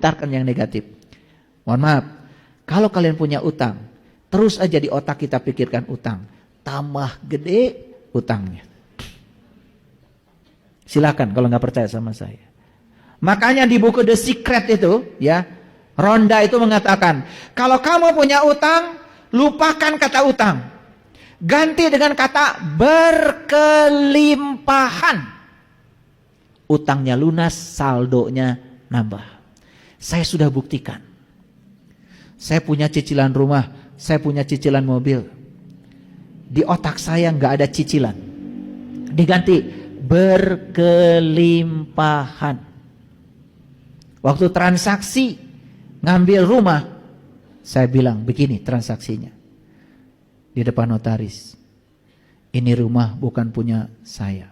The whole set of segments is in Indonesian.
Tarkan yang negatif. Mohon maaf, kalau kalian punya utang, terus aja di otak kita pikirkan utang, tambah gede utangnya. Silakan kalau nggak percaya sama saya. Makanya di buku The Secret itu, ya, Ronda itu mengatakan, kalau kamu punya utang, lupakan kata utang, ganti dengan kata berkelimpahan. Utangnya lunas, saldonya nambah. Saya sudah buktikan. Saya punya cicilan rumah, saya punya cicilan mobil. Di otak saya nggak ada cicilan. Diganti berkelimpahan. Waktu transaksi ngambil rumah, saya bilang begini transaksinya di depan notaris. Ini rumah bukan punya saya.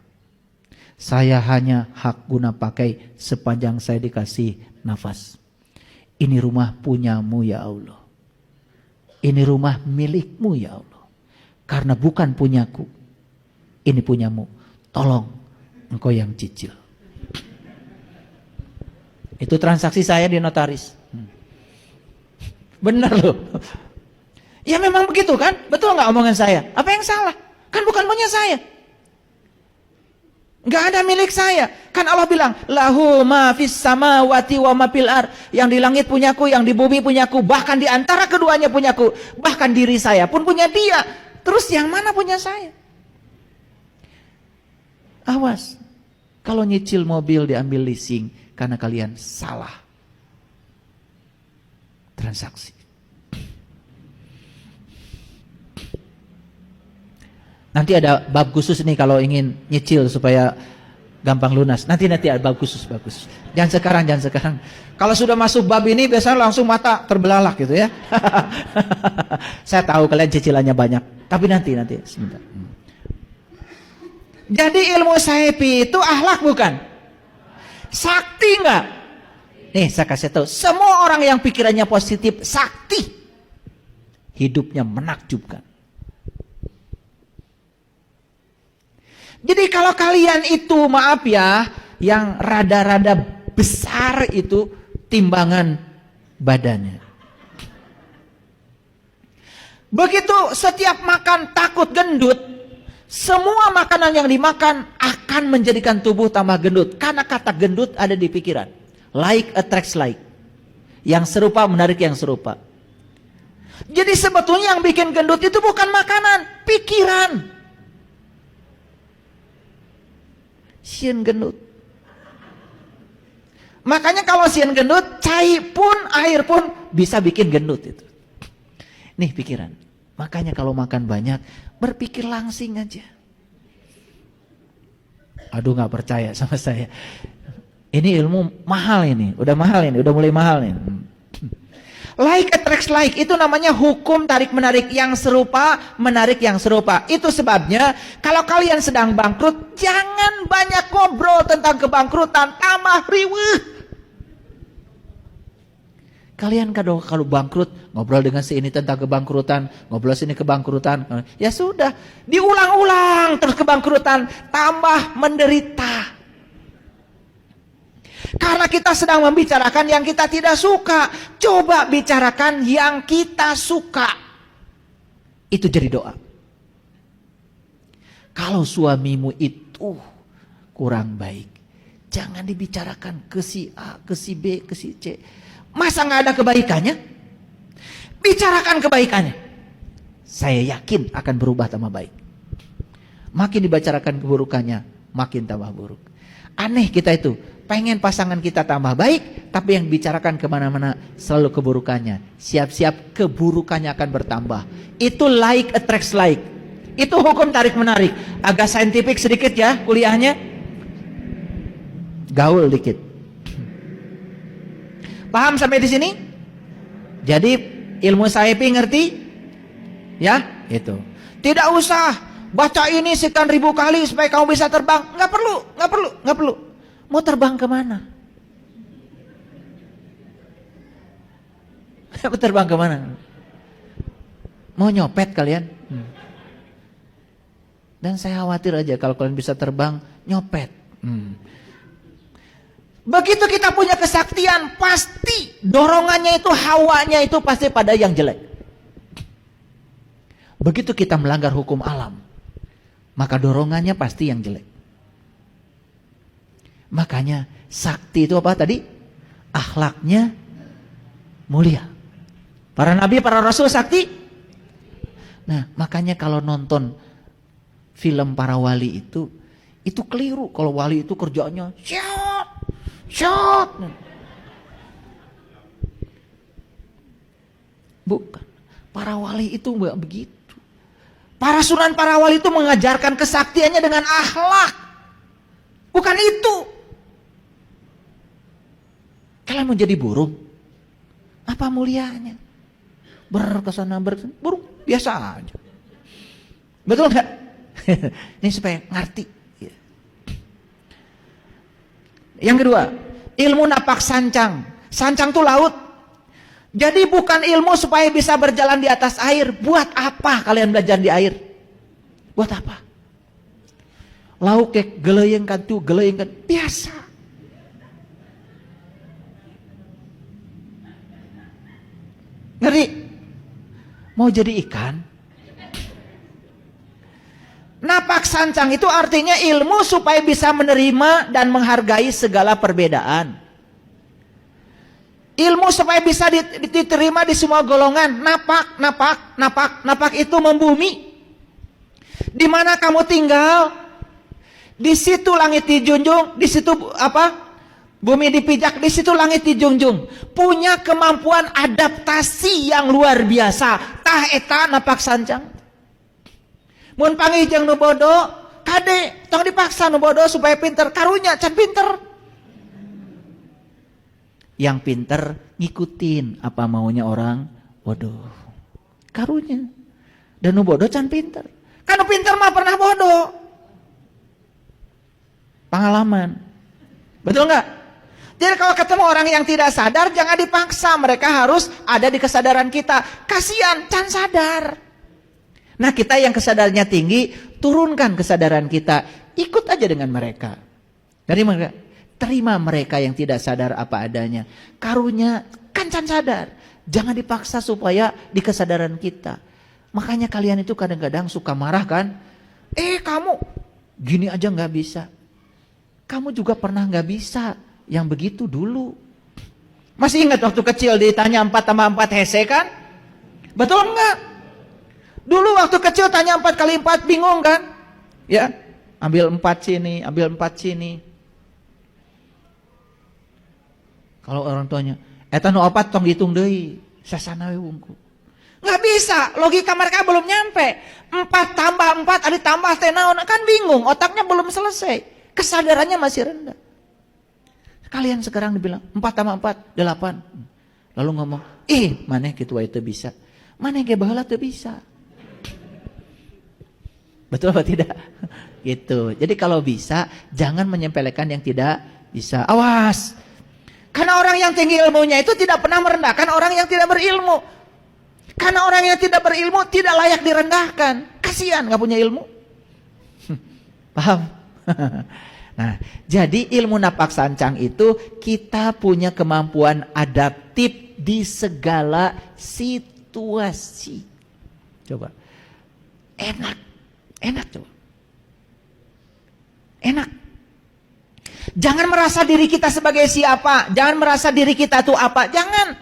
Saya hanya hak guna pakai sepanjang saya dikasih nafas. Ini rumah punyamu ya Allah. Ini rumah milikmu ya Allah. Karena bukan punyaku. Ini punyamu. Tolong engkau yang cicil. Itu transaksi saya di notaris. Benar loh. Ya memang begitu kan? Betul nggak omongan saya? Apa yang salah? Kan bukan punya saya. Nggak ada milik saya. Kan Allah bilang, lahu ma fis samawati wa ma fil ard. Yang di langit punyaku, yang di bumi punyaku, bahkan di antara keduanya punyaku, bahkan diri saya pun punya dia. Terus yang mana punya saya? Awas. Kalau nyicil mobil diambil leasing karena kalian salah transaksi. Nanti ada bab khusus nih kalau ingin nyicil supaya gampang lunas. Nanti ada bab khusus, bagus. Jangan sekarang. Kalau sudah masuk bab ini biasanya langsung mata terbelalak gitu ya. Saya tahu kalian cicilannya banyak, tapi nanti sebentar. Jadi ilmu sahipi itu akhlak bukan? Sakti enggak? Nih saya kasih tahu, semua orang yang pikirannya positif sakti, hidupnya menakjubkan. Jadi kalau kalian itu maaf ya, yang rada-rada besar itu timbangan badannya. Begitu setiap makan takut gendut, semua makanan yang dimakan akan menjadikan tubuh tambah gendut. Karena kata gendut ada di pikiran. Like attracts like. Yang serupa menarik yang serupa. Jadi sebetulnya yang bikin gendut itu bukan makanan, pikiran. Sieun gendut. Makanya kalau sieun gendut, cai pun, air pun bisa bikin gendut itu. Nih pikiran. Makanya kalau makan banyak, berpikir langsing aja. Aduh gak percaya sama saya. Ini ilmu mahal ini, udah mulai mahal nih. Like attracts like, itu namanya hukum tarik menarik, yang serupa menarik yang serupa. Itu sebabnya kalau kalian sedang bangkrut, jangan banyak ngobrol tentang kebangkrutan, tambah riweuh. Kalian kalau bangkrut, ngobrol dengan si ini tentang kebangkrutan, ngobrol sini kebangkrutan. Ya sudah, diulang-ulang terus kebangkrutan, tambah menderita. Karena kita sedang membicarakan yang kita tidak suka. Coba bicarakan yang kita suka. Itu jadi doa. Kalau suamimu itu kurang baik, jangan dibicarakan ke si A, ke si B, ke si C. Masa gak ada kebaikannya? Bicarakan kebaikannya. Saya yakin akan berubah tambah baik. Makin dibicarakan keburukannya, makin tambah buruk. Aneh kita itu, pengen pasangan kita tambah baik, tapi yang bicarakan kemana-mana selalu keburukannya. Siap-siap keburukannya akan bertambah. Itu like attracts like. Itu hukum tarik menarik. Agak saintifik sedikit ya kuliahnya. Gaul dikit. Paham sampai di sini? Jadi ilmu sahipi ngerti? Ya, itu. Tidak usah baca ini sekian ribu kali supaya kamu bisa terbang. Nggak perlu. Mau terbang kemana? Mau terbang kemana? Mau nyopet kalian? Dan saya khawatir aja kalau kalian bisa terbang, nyopet. Begitu kita punya kesaktian, pasti dorongannya itu, hawanya itu pasti pada yang jelek. Begitu kita melanggar hukum alam, maka dorongannya pasti yang jelek. Makanya sakti itu apa tadi? Akhlaknya mulia. Para nabi, para rasul sakti. Nah, makanya kalau nonton film para wali itu keliru. Kalau wali itu kerjanya shot. Bukan. Para wali itu enggak begitu. Para sunan, para wali itu mengajarkan kesaktiannya dengan akhlak. Bukan itu. Kalian mau jadi burung? Apa mulianya? Berkesana burung biasa aja. Betul nggak? Ini supaya ngerti. Yang kedua, ilmu napak sancang. Sancang itu laut. Jadi bukan ilmu supaya bisa berjalan di atas air. Buat apa kalian belajar di air? Buat apa? Lauk kayak geleyengkan tuh, geleyengkan biasa. Ngeri? Mau jadi ikan? Napak sancang itu artinya ilmu supaya bisa menerima dan menghargai segala perbedaan. Ilmu supaya bisa diterima di semua golongan. Napak itu membumi. Di mana kamu tinggal, di situ langit dijunjung, di situ bumi dipijak, di situ langit dijunjung. Punya kemampuan adaptasi yang luar biasa. Tah eta napak sancang. Mun pangijeng nu bodo, kade tong dipaksa nu bodo supaya pinter, karunya can pinter. Yang pinter ngikutin apa maunya orang bodoh. Karunya. Dan nu bodoh can pinter. Kan nu pinter mah pernah bodoh. Pengalaman. Betul nggak? Jadi kalau ketemu orang yang tidak sadar, jangan dipaksa. Mereka harus ada di kesadaran kita. Kasihan, can sadar. Nah, kita yang kesadarannya tinggi, turunkan kesadaran kita. Ikut aja dengan mereka. Terima mereka yang tidak sadar apa adanya. Karunya kan can sadar. Jangan dipaksa supaya di kesadaran kita. Makanya kalian itu kadang-kadang suka marah kan? Kamu gini aja gak bisa. Kamu juga pernah gak bisa yang begitu dulu. Masih ingat waktu kecil ditanya 4 tambah 4 hese kan? Betul enggak? Dulu waktu kecil tanya 4 kali 4 bingung kan? Ya, ambil 4 sini, ambil 4 sini. Kalau orang tuanya, eta nu 4 tong dihitung deui, sasana we wungkul. Enggak bisa, logika mereka belum nyampe. 4 tambah 4 ada tambah teh naon, kan bingung, otaknya belum selesai. Kesadarannya masih rendah. Kalian sekarang dibilang 4 tambah 4 8. Lalu ngomong, maneh kitu wae teu bisa. Maneh ge baheula teu bisa. Betul atau tidak? Gitu. Jadi kalau bisa, jangan menyepelekan yang tidak bisa. Awas. Karena orang yang tinggi ilmunya itu tidak pernah merendahkan orang yang tidak berilmu. Karena orang yang tidak berilmu tidak layak direndahkan. Kasihan gak punya ilmu. Paham? Nah, jadi ilmu napak sancang itu kita punya kemampuan adaptif di segala situasi. Coba. Enak coba. Enak. Jangan merasa diri kita sebagai siapa. Jangan merasa diri kita tuh apa. Jangan.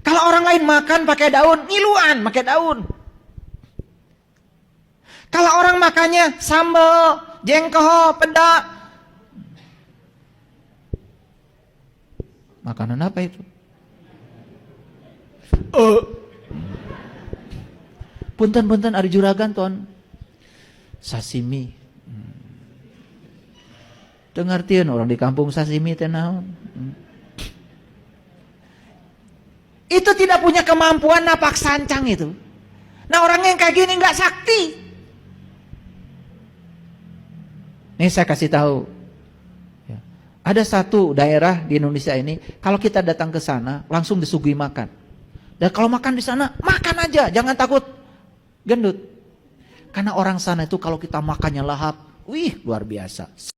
Kalau orang lain makan pakai daun, ngiluan pakai daun. Kalau orang makannya sambal, jengkol, peda. Makanan apa itu? Punten-punten ari juragan ton. Sashimi. Teu ngartieun orang di kampung sashimi teh naon. Itu tidak punya kemampuan napak sancang itu. Nah, orang yang kayak gini enggak sakti. Nih saya kasih tahu. Ya. Ada satu daerah di Indonesia ini, kalau kita datang ke sana langsung disuguhi makan. Dan kalau makan di sana, makan aja, jangan takut gendut. Karena orang sana itu kalau kita makannya lahap, wih luar biasa.